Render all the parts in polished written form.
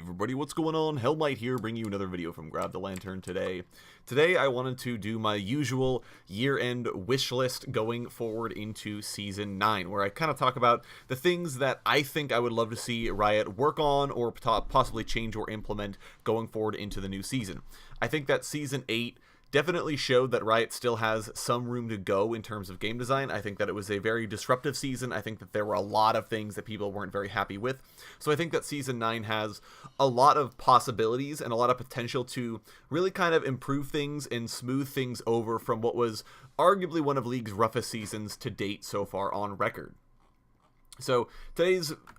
everybody, what's going on? Hellmite here, bringing you another video from Grab the Lantern today. Today I wanted to do my usual year-end wish list going forward into Season 9, where I kind of talk about the things that I think I would love to see Riot work on or possibly change or implement going forward into the new season. I think that Season 8 definitely showed that Riot still has some room to go in terms of game design. I think that it was a very disruptive season. I think that there were a lot of things that people weren't very happy with. So I think that Season 9 has a lot of possibilities and a lot of potential to really kind of improve things and smooth things over from what was arguably one of League's roughest seasons to date so far on record. So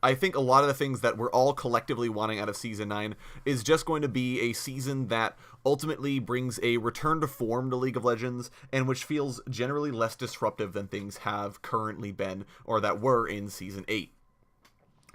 I think a lot of the things that we're all collectively wanting out of Season 9 is just going to be a season that ultimately brings a return to form to League of Legends, and which feels generally less disruptive than things have currently been, or that were in Season 8.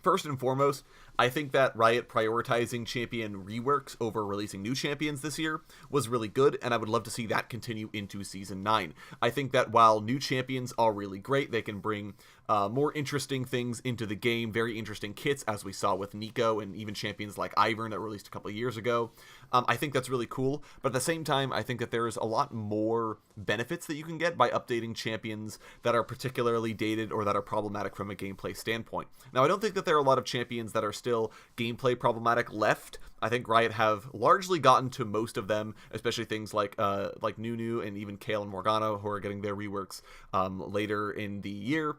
First and foremost, I think that Riot prioritizing champion reworks over releasing new champions this year was really good, and I would love to see that continue into Season 9. I think that while new champions are really great, they can bring more interesting things into the game, very interesting kits, as we saw with Nico and even champions like Ivern that were released a couple of years ago. I think that's really cool, but at the same time, I think that there's a lot more benefits that you can get by updating champions that are particularly dated or that are problematic from a gameplay standpoint. Now, I don't think that there are a lot of champions that are still gameplay problematic left. I think Riot have largely gotten to most of them, especially things like Nunu and even Kayle and Morgana, who are getting their reworks later in the year.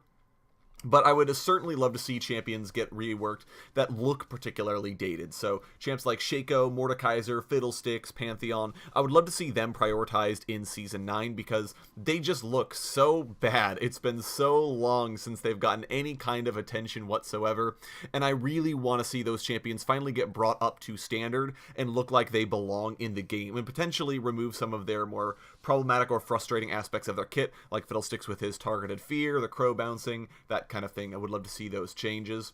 But I would certainly love to see champions get reworked that look particularly dated. So champs like Shaco, Mordekaiser, Fiddlesticks, Pantheon, I would love to see them prioritized in Season 9 because they just look so bad. It's been so long since they've gotten any kind of attention whatsoever, and I really want to see those champions finally get brought up to standard and look like they belong in the game, and potentially remove some of their more problematic or frustrating aspects of their kit, like Fiddlesticks with his targeted fear, the crow bouncing, that kind of thing. I would love to see those changes.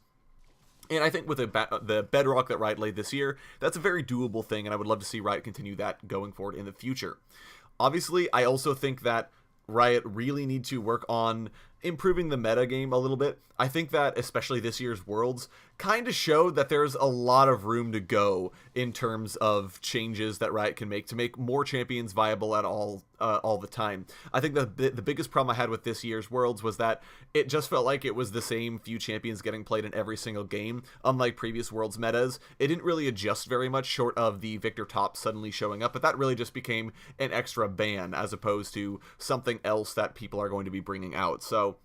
And I think with the bedrock that Riot laid this year, that's a very doable thing, and I would love to see Riot continue that going forward in the future. Obviously, I also think that Riot really need to work on improving the meta game a little bit. I think that especially this year's Worlds kind of showed that there's a lot of room to go in terms of changes that Riot can make to make more champions viable at all the time. I think the biggest problem I had with this year's Worlds was that it just felt like it was the same few champions getting played in every single game. Unlike previous Worlds metas, it didn't really adjust very much short of the Victor Top suddenly showing up, but that really just became an extra ban as opposed to something else that people are going to be bringing out. So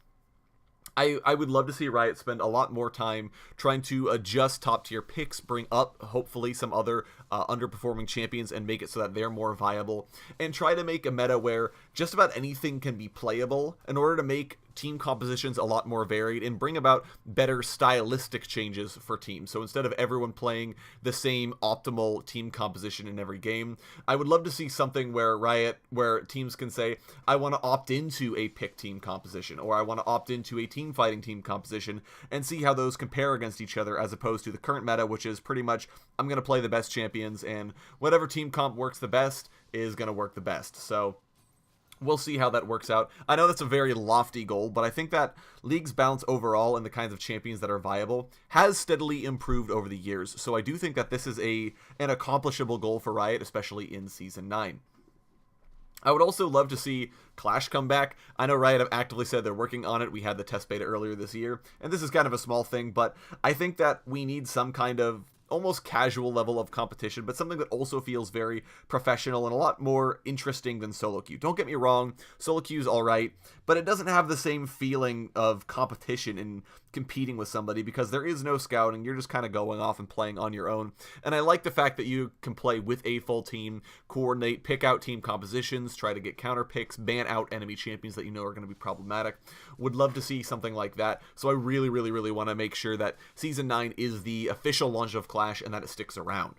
I would love to see Riot spend a lot more time trying to adjust top-tier picks, bring up, hopefully, some other underperforming champions and make it so that they're more viable, and try to make a meta where just about anything can be playable in order to make team compositions a lot more varied and bring about better stylistic changes for teams. So instead of everyone playing the same optimal team composition in every game, I would love to see something where teams can say, I want to opt into a pick team composition, or I want to opt into a team fighting team composition, and see how those compare against each other, as opposed to the current meta, which is pretty much, I'm going to play the best champions, and whatever team comp works the best is going to work the best. So we'll see how that works out. I know that's a very lofty goal, but I think that League's balance overall and the kinds of champions that are viable has steadily improved over the years. So I do think that this is an accomplishable goal for Riot, especially in Season 9. I would also love to see Clash come back. I know Riot have actively said they're working on it. We had the test beta earlier this year, and this is kind of a small thing, but I think that we need some kind of almost casual level of competition, but something that also feels very professional and a lot more interesting than solo queue. Don't get me wrong, solo queue's alright, but it doesn't have the same feeling of competition and competing with somebody because there is no scouting. You're just kind of going off and playing on your own. And I like the fact that you can play with a full team, coordinate, pick out team compositions, try to get counter picks, ban out enemy champions that you know are going to be problematic. Would love to see something like that. So I really, really, really want to make sure that Season 9 is the official launch of Clash and that it sticks around.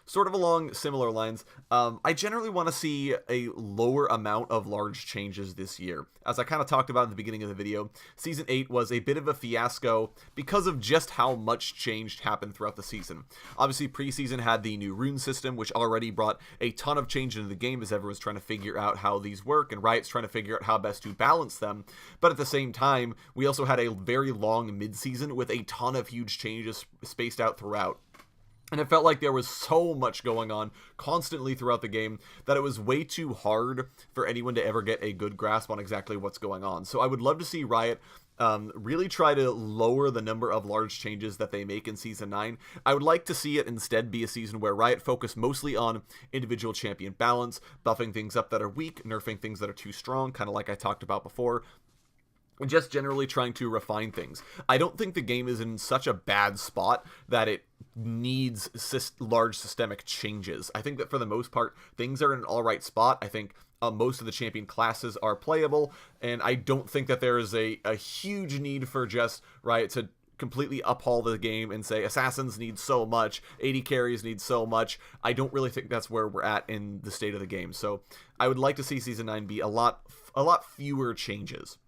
sort of along similar lines, I generally want to see a lower amount of large changes this year. As I kind of talked about in the beginning of the video, Season 8 was a bit of a fiasco because of just how much change happened throughout the season. Obviously, preseason had the new rune system, which already brought a ton of change into the game as everyone's trying to figure out how these work, and Riot's trying to figure out how best to balance them. But at the same time, we also had a very long mid-season with a ton of huge changes spaced out throughout. And it felt like there was so much going on constantly throughout the game that it was way too hard for anyone to ever get a good grasp on exactly what's going on. So I would love to see Riot really try to lower the number of large changes that they make in Season 9. I would like to see it instead be a season where Riot focus mostly on individual champion balance, buffing things up that are weak, nerfing things that are too strong, kind of like I talked about before, and just generally trying to refine things. I don't think the game is in such a bad spot that it needs large systemic changes. I think that for the most part, things are in an alright spot. I think most of the champion classes are playable, and I don't think that there is a huge need for just Riot to completely uphaul the game and say assassins need so much, AD carries need so much. I don't really think that's where we're at in the state of the game. So I would like to see Season 9 be a lot fewer changes.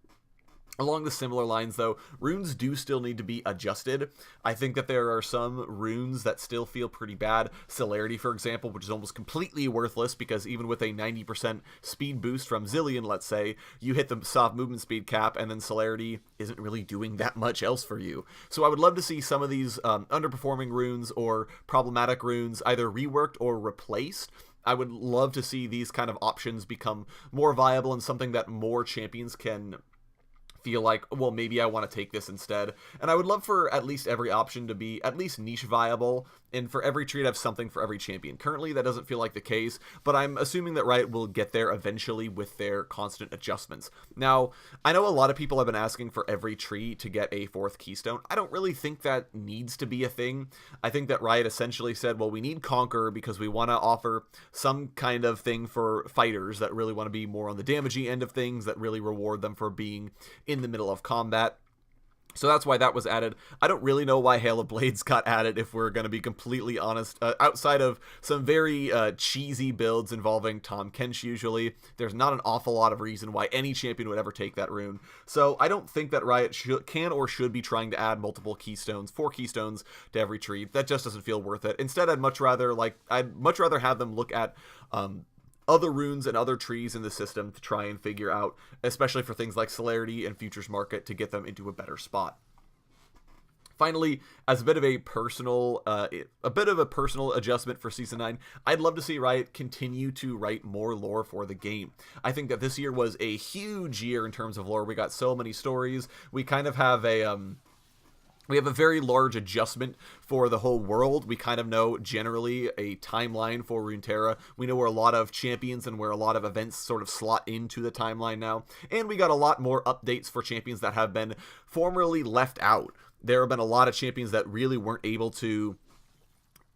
Along the similar lines, though, runes do still need to be adjusted. I think that there are some runes that still feel pretty bad. Celerity, for example, which is almost completely worthless because even with a 90% speed boost from Zillion, let's say, you hit the soft movement speed cap and then Celerity isn't really doing that much else for you. So I would love to see some of these underperforming runes or problematic runes either reworked or replaced. I would love to see these kind of options become more viable and something that more champions can feel like, well, maybe I want to take this instead. And I would love for at least every option to be at least niche viable, and for every tree to have something for every champion. Currently, that doesn't feel like the case, but I'm assuming that Riot will get there eventually with their constant adjustments. Now, I know a lot of people have been asking for every tree to get a 4th keystone. I don't really think that needs to be a thing. I think that Riot essentially said, well, we need Conqueror because we want to offer some kind of thing for fighters that really want to be more on the damaging end of things, that really reward them for being in the middle of combat. So that's why that was added. I don't really know why Hail of Blades got added, if we're going to be completely honest. Outside of some very cheesy builds involving Tahm Kench usually, there's not an awful lot of reason why any champion would ever take that rune. So I don't think that Riot can or should be trying to add multiple keystones, 4 keystones to every tree. That just doesn't feel worth it. Instead, I'd much rather have them look at other runes and other trees in the system to try and figure out, especially for things like Celerity and Futures Market, to get them into a better spot. Finally, as a bit of a personal adjustment for Season 9, I'd love to see Riot continue to write more lore for the game. I think that this year was a huge year in terms of lore. We got so many stories. We kind of have we have a very large adjustment for the whole world. We kind of know generally a timeline for Runeterra. We know where a lot of champions and where a lot of events sort of slot into the timeline now. And we got a lot more updates for champions that have been formerly left out. There have been a lot of champions that really weren't able to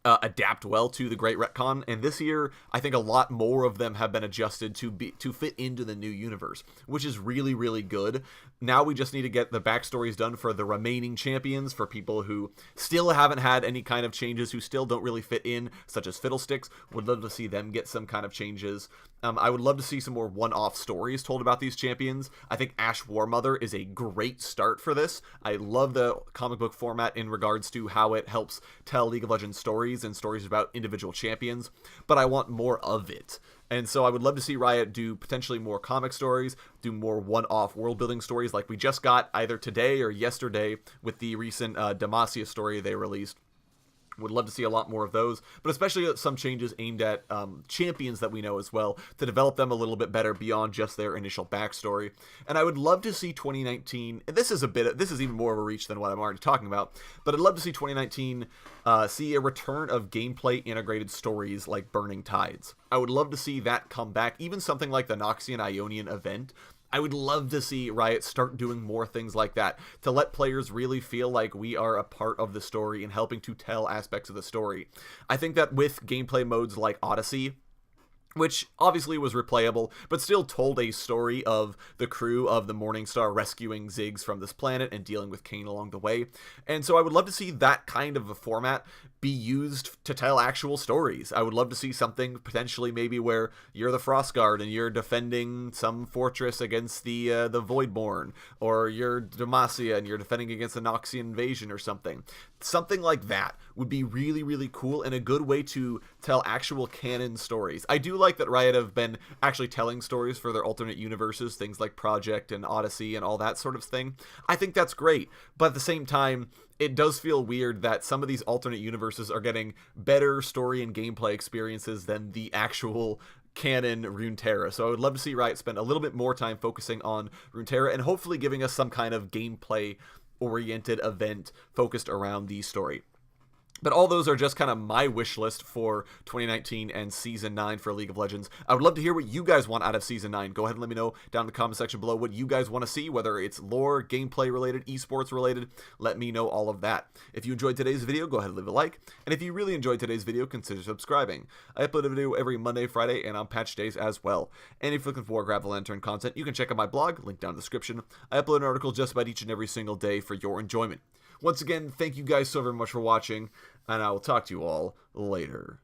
adapt well to the Great Retcon, and this year I think a lot more of them have been adjusted to fit into the new universe, which is really, really good. Now we just need to get the backstories done for the remaining champions, for people who still haven't had any kind of changes, who still don't really fit in, such as Fiddlesticks. Would love to see them get some kind of changes. I would love to see some more one-off stories told about these champions. I think Ash Warmother is a great start for this. I love the comic book format in regards to how it helps tell League of Legends stories and stories about individual champions, but I want more of it. And so I would love to see Riot do potentially more comic stories, do more one-off world-building stories like we just got either today or yesterday with the recent Demacia story they released. Would love to see a lot more of those, but especially some changes aimed at champions that we know as well, to develop them a little bit better beyond just their initial backstory. And I would love to see 2019, and this is even more of a reach than what I'm already talking about, but I'd love to see 2019 see a return of gameplay integrated stories like Burning Tides. I would love to see that come back, even something like the Noxian Ionian event. I would love to see Riot start doing more things like that, to let players really feel like we are a part of the story and helping to tell aspects of the story. I think that with gameplay modes like Odyssey, which obviously was replayable, but still told a story of the crew of the Morningstar rescuing Ziggs from this planet and dealing with Kane along the way. And so I would love to see that kind of a format be used to tell actual stories. I would love to see something potentially maybe where you're the Frostguard and you're defending some fortress against the Voidborn, or you're Demacia and you're defending against the Noxian invasion or something. Something like that would be really, really cool and a good way to tell actual canon stories. I do like that Riot have been actually telling stories for their alternate universes, things like Project and Odyssey and all that sort of thing. I think that's great, but at the same time, it does feel weird that some of these alternate universes are getting better story and gameplay experiences than the actual canon Runeterra. So I would love to see Riot spend a little bit more time focusing on Runeterra and hopefully giving us some kind of gameplay oriented event focused around the story. But all those are just kind of my wish list for 2019 and Season 9 for League of Legends. I would love to hear what you guys want out of Season 9. Go ahead and let me know down in the comment section below what you guys want to see, whether it's lore, gameplay related, esports related. Let me know all of that. If you enjoyed today's video, go ahead and leave a like. And if you really enjoyed today's video, consider subscribing. I upload a video every Monday, Friday, and on patch days as well. And if you're looking for Grab the Lantern content, you can check out my blog, link down in the description. I upload an article just about each and every single day for your enjoyment. Once again, thank you guys so very much for watching, and I will talk to you all later.